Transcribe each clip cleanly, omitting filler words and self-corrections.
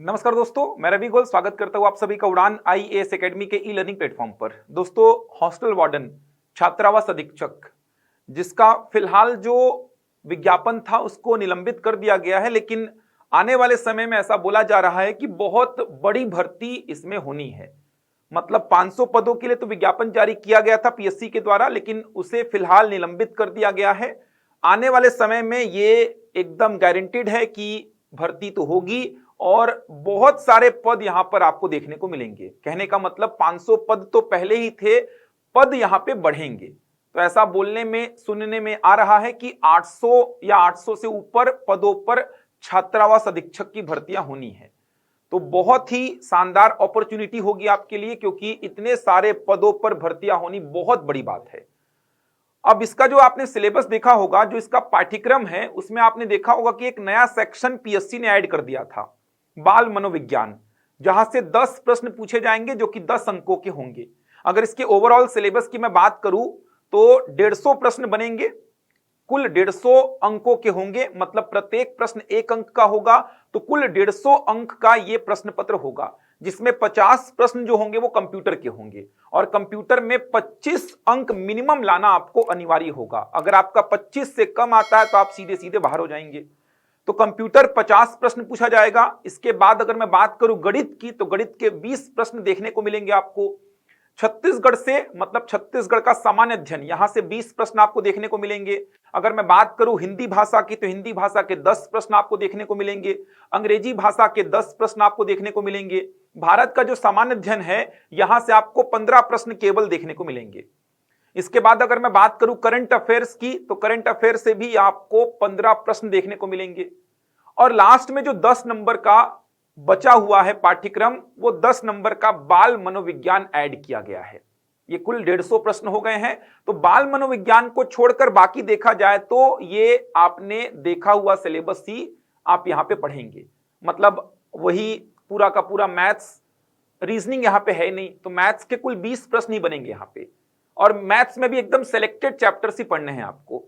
नमस्कार दोस्तों, मैं रवि गोल स्वागत करता हूं आप सभी का उड़ान आईएएस एकेडमी के ई लर्निंग प्लेटफॉर्म पर। दोस्तों, हॉस्टल वार्डन, छात्रावास अधीक्षक, जिसका फिलहाल जो विज्ञापन था उसको निलंबित कर दिया गया है, लेकिन आने वाले समय में ऐसा बोला जा रहा है कि बहुत बड़ी भर्ती इसमें होनी है। मतलब 500 पदों के लिए तो विज्ञापन जारी किया गया था पीएससी के द्वारा, लेकिन उसे फिलहाल निलंबित कर दिया गया है। आने वाले समय में ये एकदम गारंटीड है कि भर्ती तो होगी और बहुत सारे पद यहां पर आपको देखने को मिलेंगे। कहने का मतलब 500 पद तो पहले ही थे, पद यहां पे बढ़ेंगे। तो ऐसा बोलने में सुनने में आ रहा है कि 800 या 800 से ऊपर पदों पर छात्रावास अधीक्षक की भर्तियां होनी है। तो बहुत ही शानदार अपॉर्चुनिटी होगी आपके लिए, क्योंकि इतने सारे पदों पर भर्तियां होनी बहुत बड़ी बात है। अब इसका जो आपने सिलेबस देखा होगा, जो इसका पाठ्यक्रम है, उसमें आपने देखा होगा कि एक नया सेक्शन पीएससी ने ऐड कर दिया था, बाल मनोविज्ञान, जहां से 10 प्रश्न पूछे जाएंगे जो कि 10 अंकों के होंगे। अगर इसके ओवरऑल सिलेबस की मैं बात करूं तो 150 प्रश्न बनेंगे, कुल 150 अंकों के होंगे। मतलब प्रत्येक प्रश्न 1 अंक का होगा, तो कुल 150 अंक का यह प्रश्न पत्र होगा, जिसमें 50 प्रश्न जो होंगे वो कंप्यूटर के होंगे और कंप्यूटर में 25 अंक मिनिमम लाना आपको अनिवार्य होगा। अगर आपका 25 से कम आता है तो आप सीधे सीधे बाहर हो जाएंगे। तो कंप्यूटर 50 प्रश्न पूछा जाएगा। इसके बाद अगर मैं बात करूं गणित की, तो गणित के 20 प्रश्न देखने को मिलेंगे आपको। छत्तीसगढ़ से, मतलब छत्तीसगढ़ का सामान्य अध्ययन, यहां से 20 प्रश्न आपको देखने को मिलेंगे। अगर मैं बात करूं हिंदी भाषा की, तो हिंदी भाषा के 10 प्रश्न आपको देखने को मिलेंगे। अंग्रेजी भाषा के 10 प्रश्न आपको देखने को मिलेंगे। भारत का जो सामान्य अध्ययन है, यहां से आपको 15 प्रश्न केवल देखने को मिलेंगे। इसके बाद अगर मैं बात करूं करंट अफेयर्स की, तो करंट अफेयर से भी आपको 15 प्रश्न देखने को मिलेंगे। और लास्ट में जो 10 नंबर का बचा हुआ है पाठ्यक्रम, वो 10 नंबर का बाल मनोविज्ञान ऐड किया गया है। ये कुल 150 प्रश्न हो गए हैं। तो बाल मनोविज्ञान को छोड़कर बाकी देखा जाए तो ये आपने देखा हुआ सिलेबस ही आप यहां पे पढ़ेंगे। मतलब वही पूरा का पूरा मैथ्स, रीजनिंग यहां पे है नहीं, तो मैथ्स के कुल 20 प्रश्न ही बनेंगे यहां पे। और मैथ्स में भी एकदम सेलेक्टेड चैप्टर्स ही पढ़ने हैं आपको।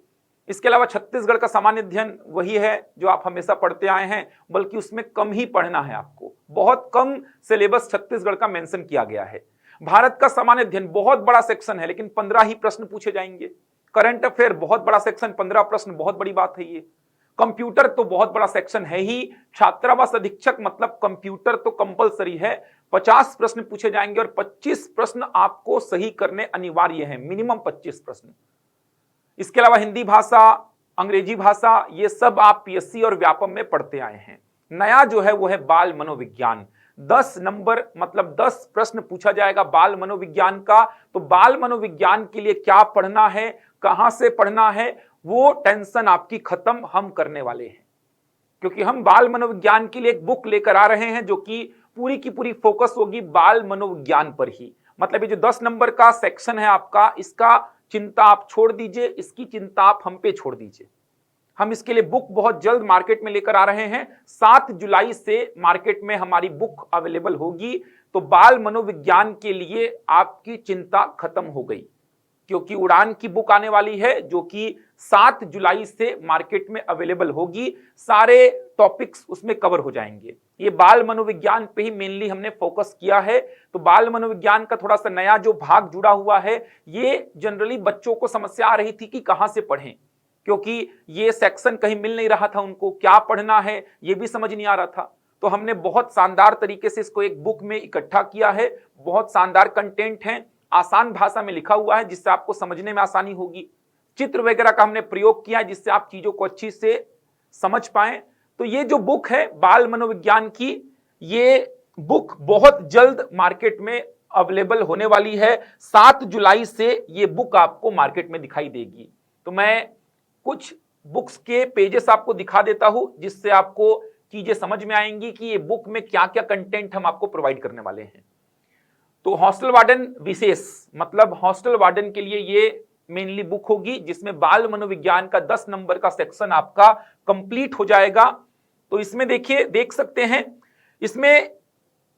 इसके अलावा छत्तीसगढ़ का सामान्य अध्ययन वही है जो आप हमेशा पढ़ते आए हैं, बल्कि उसमें कम ही पढ़ना है आपको। बहुत कम सिलेबस छत्तीसगढ़ का मेंशन किया गया है। भारत का सामान्य अध्ययन बहुत बड़ा सेक्शन है, लेकिन 15 ही प्रश्न पूछे जाएंगे। करंट अफेयर बहुत बड़ा सेक्शन, 15 प्रश्न, बहुत बड़ी बात है ये। कंप्यूटर तो बहुत बड़ा सेक्शन है ही। छात्रावास अधीक्षक मतलब कंप्यूटर तो कंपलसरी है। 50 प्रश्न पूछे जाएंगे और 25 प्रश्न आपको सही करने अनिवार्य हैं, मिनिमम 25 प्रश्न। इसके अलावा हिंदी भाषा, अंग्रेजी भाषा, ये सब आप पीएससी और व्यापम में पढ़ते आए हैं। नया जो है वो है बाल मनोविज्ञान। 10 नंबर मतलब 10 प्रश्न पूछा जाएगा बाल मनोविज्ञान का। तो बाल मनोविज्ञान के लिए क्या पढ़ना है, कहां से पढ़ना है, वो टेंशन आपकी खत्म हम करने वाले हैं। क्योंकि हम बाल मनोविज्ञान के लिए एक बुक लेकर आ रहे हैं जो कि पूरी की पूरी फोकस होगी बाल मनोविज्ञान पर ही। मतलब ये जो 10 नंबर का सेक्शन है आपका, इसका चिंता आप छोड़ दीजिए, इसकी चिंता आप हम पे छोड़ दीजिए। हम इसके लिए बुक बहुत जल्द मार्केट में लेकर आ रहे हैं। 7 जुलाई से मार्केट में हमारी बुक अवेलेबल होगी। तो बाल मनोविज्ञान के लिए आपकी चिंता खत्म हो गई, क्योंकि उड़ान की बुक आने वाली है जो कि 7 जुलाई से मार्केट में अवेलेबल होगी। सारे टॉपिक्स उसमें कवर हो जाएंगे। ये बाल मनोविज्ञान पे ही मेनली हमने फोकस किया है। तो बाल मनोविज्ञान का थोड़ा सा नया जो भाग जुड़ा हुआ है, ये जनरली बच्चों को समस्या आ रही थी कि कहां से पढ़ें, क्योंकि ये सेक्शन कहीं मिल नहीं रहा था उनको, क्या पढ़ना है ये भी समझ नहीं आ रहा था। तो हमने बहुत शानदार तरीके से इसको एक बुक में इकट्ठा किया है। बहुत शानदार कंटेंट है, आसान भाषा में लिखा हुआ है, जिससे आपको समझने में आसानी होगी। चित्र वगैरह का हमने प्रयोग किया है जिससे आप चीजों को अच्छी से समझ पाएं। तो ये जो बुक है बाल मनोविज्ञान की, ये बुक बहुत जल्द मार्केट में अवेलेबल होने वाली है। 7 जुलाई से ये बुक आपको मार्केट में दिखाई देगी। तो मैं कुछ बुक्स के पेजेस आपको दिखा देता हूं, जिससे आपको चीजें समझ में आएंगी कि ये बुक में क्या क्या कंटेंट हम आपको प्रोवाइड करने वाले हैं। तो हॉस्टल वार्डन विशेष, मतलब हॉस्टल वार्डन के लिए ये मेनली बुक होगी, जिसमें बाल मनोविज्ञान का 10 नंबर का सेक्शन आपका कंप्लीट हो जाएगा। तो इसमें देखिए, देख सकते हैं, इसमें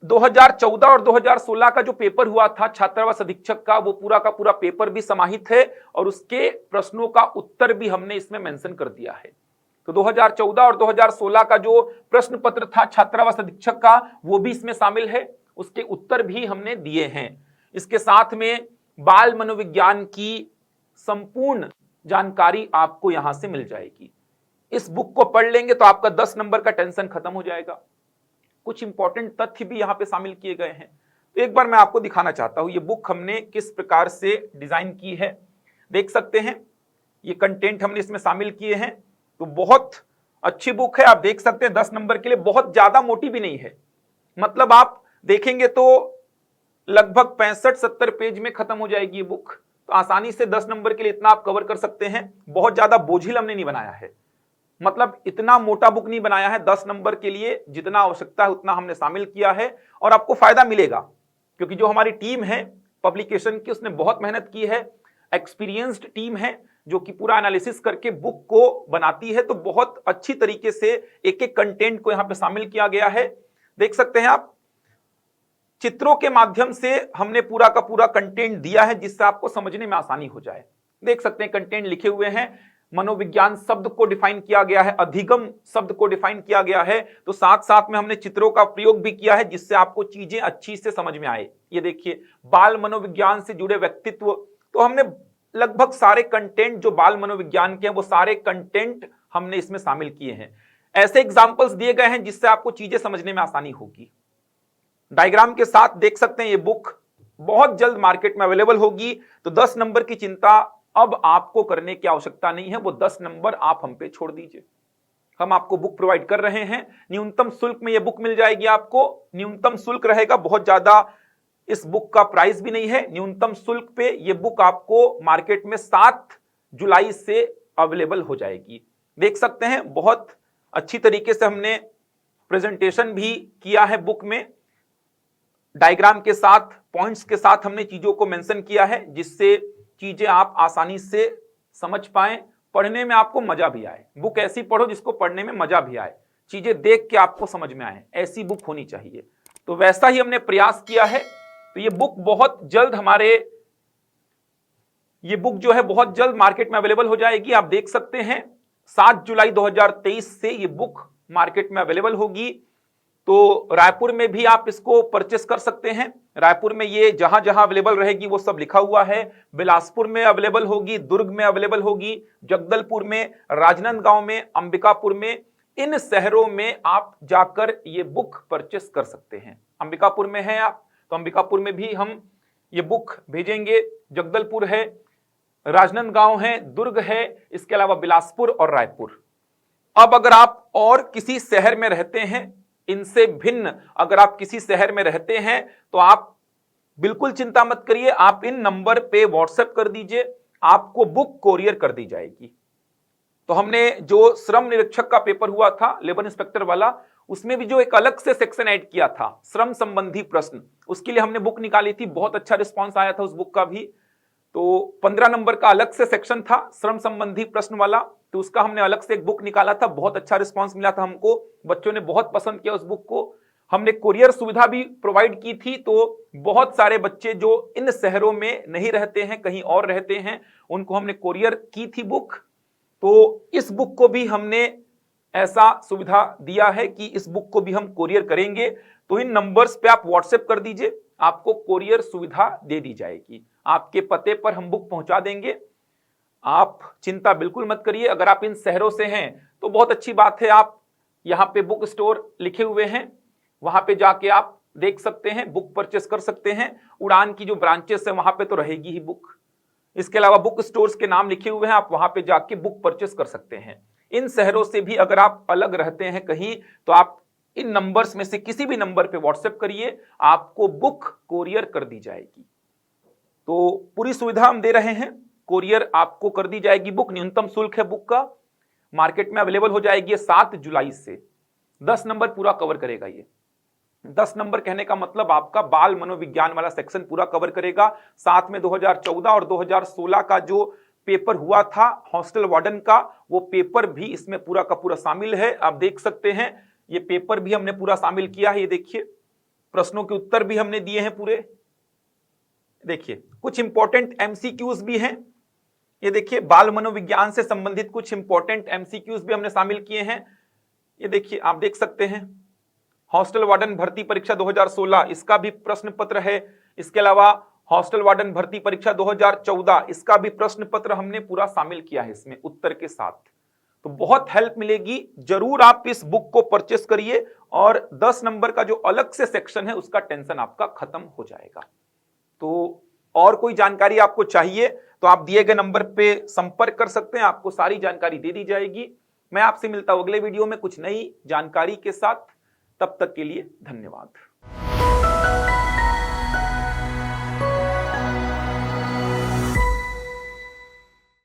2014 और 2016 का जो पेपर हुआ था छात्रावास अधीक्षक का, वो पूरा का पूरा पेपर भी समाहित है और उसके प्रश्नों का उत्तर भी हमने इसमें मेंशन कर दिया है। तो 2014 और 2016 का जो प्रश्न पत्र था छात्रावास अधीक्षक का वो भी इसमें शामिल है, उसके उत्तर भी हमने दिए हैं। इसके साथ में बाल मनोविज्ञान की संपूर्ण जानकारी आपको यहां से मिल जाएगी। इस बुक को पढ़ लेंगे तो आपका 10 नंबर का टेंशन खत्म हो जाएगा। कुछ इंपॉर्टेंट तथ्य भी यहां पे शामिल किए गए हैं, तो एक बार मैं आपको दिखाना चाहता हूं ये बुक हमने किस प्रकार से डिजाइन की है। देख सकते हैं ये कंटेंट हमने इसमें शामिल किए हैं, तो बहुत अच्छी बुक है। आप देख सकते हैं 10 नंबर के लिए बहुत ज्यादा मोटी भी नहीं है, मतलब आप देखेंगे तो लगभग 65-70 पेज में खत्म हो जाएगी ये बुक। तो आसानी से 10 नंबर के लिए इतना आप कवर कर सकते हैं। बहुत ज्यादा बोझिल हमने नहीं बनाया है, मतलब इतना मोटा बुक नहीं बनाया है। 10 नंबर के लिए जितना आवश्यकता है उतना हमने शामिल किया है और आपको फायदा मिलेगा, क्योंकि जो हमारी टीम है पब्लिकेशन की उसने बहुत मेहनत की है, एक्सपीरियंस्ड टीम है जो कि पूरा एनालिसिस करके बुक को बनाती है। तो बहुत अच्छी तरीके से एक एक कंटेंट को यहां पे शामिल किया गया है। देख सकते हैं आप चित्रों के माध्यम से हमने पूरा का पूरा कंटेंट दिया है जिससे आपको समझने में आसानी हो जाए। देख सकते हैं कंटेंट लिखे हुए हैं, मनोविज्ञान शब्द को डिफाइन किया गया है, अधिगम शब्द को डिफाइन किया गया है, तो साथ साथ में हमने चित्रों का प्रयोग भी किया है जिससे आपको चीजें अच्छी से समझ में आए। ये देखिए बाल मनोविज्ञान से जुड़े व्यक्तित्व, तो हमने लगभग सारे कंटेंट जो बाल मनोविज्ञान के हैं वो सारे कंटेंट हमने इसमें शामिल किए हैं। ऐसे एग्जाम्पल्स दिए गए हैं जिससे आपको चीजें समझने में आसानी होगी। डायग्राम के साथ देख सकते हैं ये बुक बहुत जल्द मार्केट में अवेलेबल होगी, तो 10 नंबर की चिंता अब आपको करने की आवश्यकता नहीं है, वो 10 नंबर आप हम पे छोड़ दीजिए। हम आपको बुक प्रोवाइड कर रहे हैं, न्यूनतम शुल्क में ये बुक मिल जाएगी आपको। न्यूनतम शुल्क रहेगा, बहुत ज्यादा इस बुक का प्राइस भी नहीं है। न्यूनतम शुल्क पे ये बुक आपको मार्केट में 7 जुलाई से अवेलेबल हो जाएगी। देख सकते हैं बहुत अच्छी तरीके से हमने प्रेजेंटेशन भी किया है बुक में, डायग्राम के साथ पॉइंट्स के साथ हमने चीजों को मेंशन किया है जिससे चीजें आप आसानी से समझ पाएं, पढ़ने में आपको मजा भी आए। बुक ऐसी पढ़ो जिसको पढ़ने में मजा भी आए, चीजें देख के आपको समझ में आए, ऐसी बुक होनी चाहिए। तो वैसा ही हमने प्रयास किया है। तो ये बुक बहुत जल्द ये बुक जो है बहुत जल्द मार्केट में अवेलेबल हो जाएगी। आप देख सकते हैं 7 जुलाई 2023 से ये बुक मार्केट में अवेलेबल होगी। तो रायपुर में भी आप इसको परचेस कर सकते हैं। रायपुर में ये जहां जहां अवेलेबल रहेगी वो सब लिखा हुआ है। बिलासपुर में अवेलेबल होगी, दुर्ग में अवेलेबल होगी, जगदलपुर में, राजनांदगांव में, अंबिकापुर में, इन शहरों में आप जाकर ये बुक परचेस कर सकते हैं। अंबिकापुर में है आप तो अंबिकापुर में भी हम ये बुक भेजेंगे। जगदलपुर है, राजनांदगांव है, दुर्ग है, इसके अलावा बिलासपुर और रायपुर। अब अगर आप और किसी शहर में रहते हैं, इनसे भिन्न अगर आप किसी शहर में रहते हैं तो आप बिल्कुल चिंता मत करिए, आप इन नंबर पे व्हाट्सएप कर दीजिए, आपको बुक कोरियर कर दी जाएगी। तो हमने जो श्रम निरीक्षक का पेपर हुआ था लेबर इंस्पेक्टर वाला, उसमें भी जो एक अलग से सेक्शन ऐड किया था श्रम संबंधी प्रश्न, उसके लिए हमने बुक निकाली थी। बहुत अच्छा रिस्पॉन्स आया था उस बुक का भी। तो 15 नंबर का अलग से सेक्शन था श्रम संबंधी प्रश्न वाला, तो उसका हमने अलग से एक बुक निकाला था। बहुत अच्छा रिस्पांस मिला था हमको, बच्चों ने बहुत पसंद किया उस बुक को। हमने कोरियर सुविधा भी प्रोवाइड की थी, तो बहुत सारे बच्चे जो इन शहरों में नहीं रहते हैं, कहीं और रहते हैं, उनको हमने कोरियर की थी बुक। तो इस बुक को भी हमने ऐसा सुविधा दिया है कि इस बुक को भी हम कोरियर करेंगे। तो इन नंबर्स पे आप व्हाट्सएप कर दीजिए, आपको कोरियर सुविधा दे दी जाएगी, आपके पते पर हम बुक पहुंचा देंगे। आप चिंता बिल्कुल मत करिए। अगर आप इन शहरों से हैं तो बहुत अच्छी बात है, आप यहाँ पे बुक स्टोर लिखे हुए हैं, वहां पे जाके आप देख सकते हैं, बुक परचेस कर सकते हैं। उड़ान की जो ब्रांचेस है वहां पे तो रहेगी ही बुक। इसके अलावा बुक स्टोर्स के नाम लिखे हुए हैं, आप वहां पे जाके बुक परचेस कर सकते हैं। इन शहरों से भी अगर आप अलग रहते हैं कहीं, तो आप इन नंबर्स में से किसी भी नंबर पे व्हाट्सएप करिए, आपको बुक कोरियर कर दी जाएगी। तो पूरी सुविधा हम दे रहे हैं, कोरियर आपको कर दी जाएगी बुक। न्यूनतम शुल्क है बुक का, मार्केट में अवेलेबल हो जाएगी 7 जुलाई से। 10 नंबर पूरा कवर करेगा ये। 10 नंबर कहने का मतलब आपका बाल मनोविज्ञान वाला सेक्शन पूरा कवर करेगा। साथ में 2014 और 2016 का जो पेपर हुआ था हॉस्टल वार्डन का, वो पेपर भी इसमें पूरा का पूरा शामिल है। आप देख सकते हैं ये पेपर भी हमने पूरा शामिल किया है। ये देखिए प्रश्नों के उत्तर भी हमने दिए हैं पूरे। देखिए कुछ इंपॉर्टेंट एमसीक्यूज भी हैं। ये देखिए बाल मनोविज्ञान से संबंधित कुछ इंपॉर्टेंट एमसीक्यूज भी हमने शामिल किए हैं। ये देखिए आप देख सकते हैं, हॉस्टल वार्डन भर्ती परीक्षा 2016 इसका भी प्रश्न पत्र है। इसके अलावा हॉस्टल वार्डन भर्ती परीक्षा 2014 इसका भी प्रश्न पत्र हमने पूरा शामिल किया है इसमें उत्तर के साथ। तो बहुत हेल्प मिलेगी, जरूर आप इस बुक को परचेस करिए और 10 नंबर का जो अलग से सेक्शन है उसका टेंशन आपका खत्म हो जाएगा। तो और कोई जानकारी आपको चाहिए तो आप दिए गए नंबर पे संपर्क कर सकते हैं, आपको सारी जानकारी दे दी जाएगी। मैं आपसे मिलता हूं अगले वीडियो में कुछ नई जानकारी के साथ। तब तक के लिए धन्यवाद।